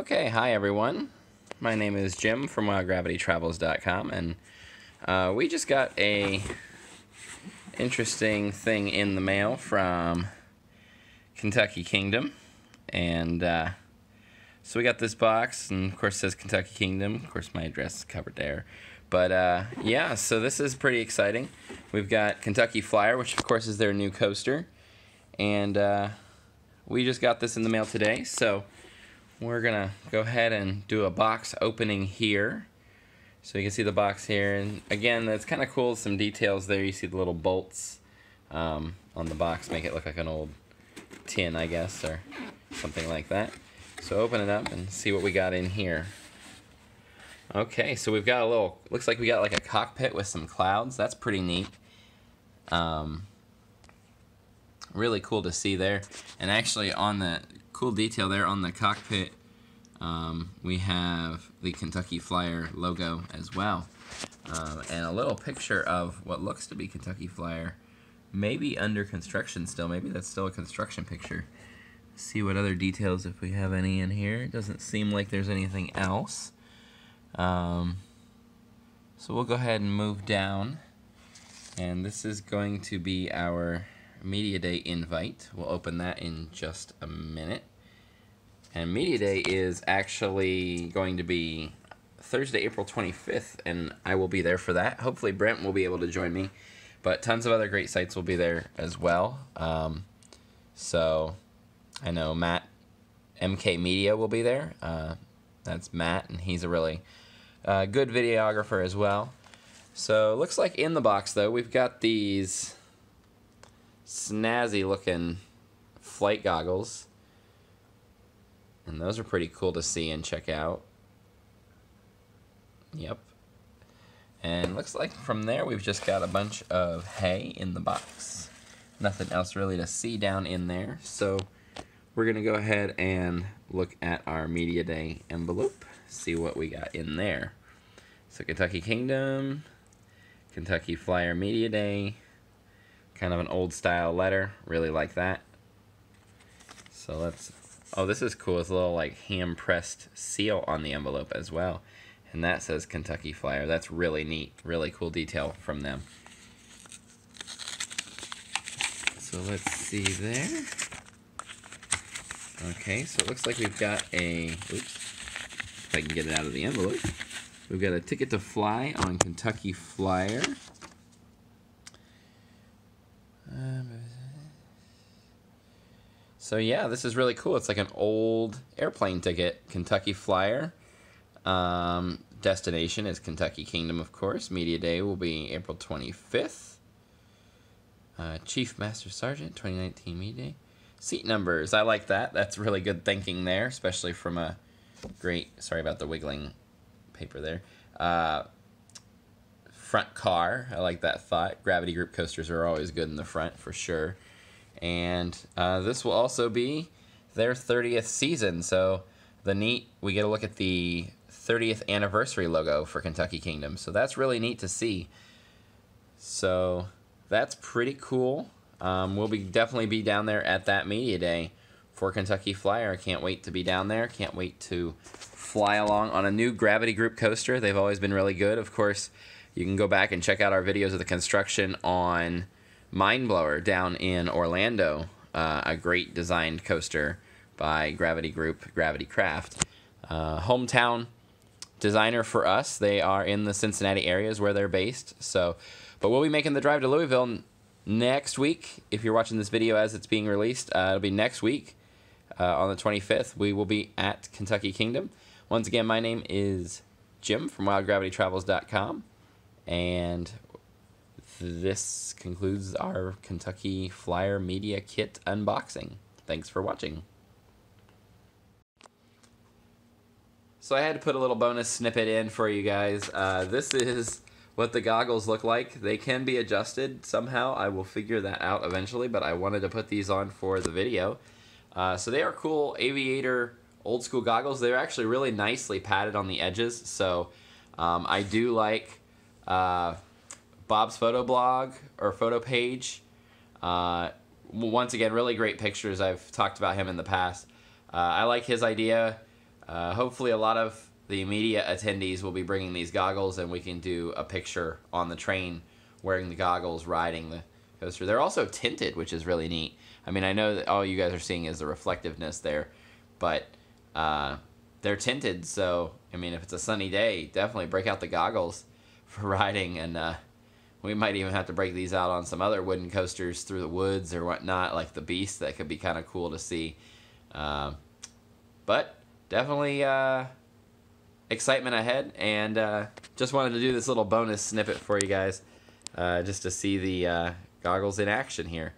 Okay, hi everyone. My name is Jim from WildGravityTravels.com, and we just got a interesting thing in the mail from Kentucky Kingdom, and so we got this box, and of course it says Kentucky Kingdom. Of course my address is covered there, but yeah, so this is pretty exciting. We've got Kentucky Flyer, which of course is their new coaster, and we just got this in the mail today, so we're gonna go ahead and do a box opening here. So you can see the box here, and again, that's kind of cool. Some details there. You see the little bolts on the box make it look like an old tin, I guess, or something like that. So open it up and see what we got in here. Okay, so we've got a little, looks like we got like a cockpit with some clouds. That's pretty neat. Really cool to see there. And actually on the cool detail there on the cockpit, we have the Kentucky Flyer logo as well, and a little picture of what looks to be Kentucky Flyer, maybe under construction still. Maybe that's still a construction picture. See what other details, if we have any in here. It doesn't seem like there's anything else. So we'll go ahead and move down, and this is going to be our Media Day invite. We'll open that in just a minute. And Media Day is actually going to be Thursday, April 25th, and I will be there for that. Hopefully Brent will be able to join me, but tons of other great sites will be there as well. So I know Matt, MK Media, will be there. That's Matt, and he's a really good videographer as well. So it looks like in the box, though, we've got these snazzy looking flight goggles, and those are pretty cool to see and check out. Yep. And looks like from there we've just got a bunch of hay in the box. Nothing else really to see down in there, so we're gonna go ahead and look at our Media Day envelope, see what we got in there. So Kentucky Kingdom, Kentucky Flyer Media Day, kind of an old style letter, really like that. So let's, oh, this is cool. It's a little like hand pressed seal on the envelope as well, and that says Kentucky Flyer. That's really neat, really cool detail from them. So let's see there. Okay, so it looks like we've got a, oops, if I can get it out of the envelope. We've got a ticket to fly on Kentucky Flyer. So yeah, this is really cool. It's like an old airplane ticket. Kentucky Flyer. Destination is Kentucky Kingdom, of course. Media Day will be April 25th. Chief Master Sergeant, 2019 Media Day. Seat numbers, I like that. That's really good thinking there, especially from a great, sorry about the wiggling paper there. Front car, I like that thought. Gravity Group coasters are always good in the front for sure. And this will also be their 30th season, so we get a look at the 30th anniversary logo for Kentucky Kingdom, so that's really neat to see. So that's pretty cool. We'll definitely be down there at that Media Day for Kentucky Flyer. I can't wait to be down there. Can't wait to fly along on a new Gravity Group coaster. They've always been really good. Of course, you can go back and check out our videos of the construction on Mindblower down in Orlando, a great designed coaster by Gravity Group, Gravity Craft. Hometown designer for us. They are in the Cincinnati areas where they're based. So, but we'll be making the drive to Louisville next week. If you're watching this video as it's being released, it'll be next week on the 25th. We will be at Kentucky Kingdom. Once again, my name is Jim from WildGravityTravels.com, and this concludes our Kentucky Flyer Media Kit unboxing. Thanks for watching. So I had to put a little bonus snippet in for you guys. This is what the goggles look like. They can be adjusted somehow. I will figure that out eventually, but I wanted to put these on for the video. So they are cool aviator old school goggles. They're actually really nicely padded on the edges, so I do like Bob's photo blog or photo page. Once again, really great pictures. I've talked about him in the past. I like his idea. Hopefully a lot of the media attendees will be bringing these goggles, and we can do a picture on the train wearing the goggles riding the coaster. They're also tinted, which is really neat. I mean, I know that all you guys are seeing is the reflectiveness there, but they're tinted, so I mean, if it's a sunny day, definitely break out the goggles for riding, and we might even have to break these out on some other wooden coasters through the woods or whatnot, like the Beast. That could be kind of cool to see. But definitely excitement ahead, and just wanted to do this little bonus snippet for you guys, just to see the goggles in action here.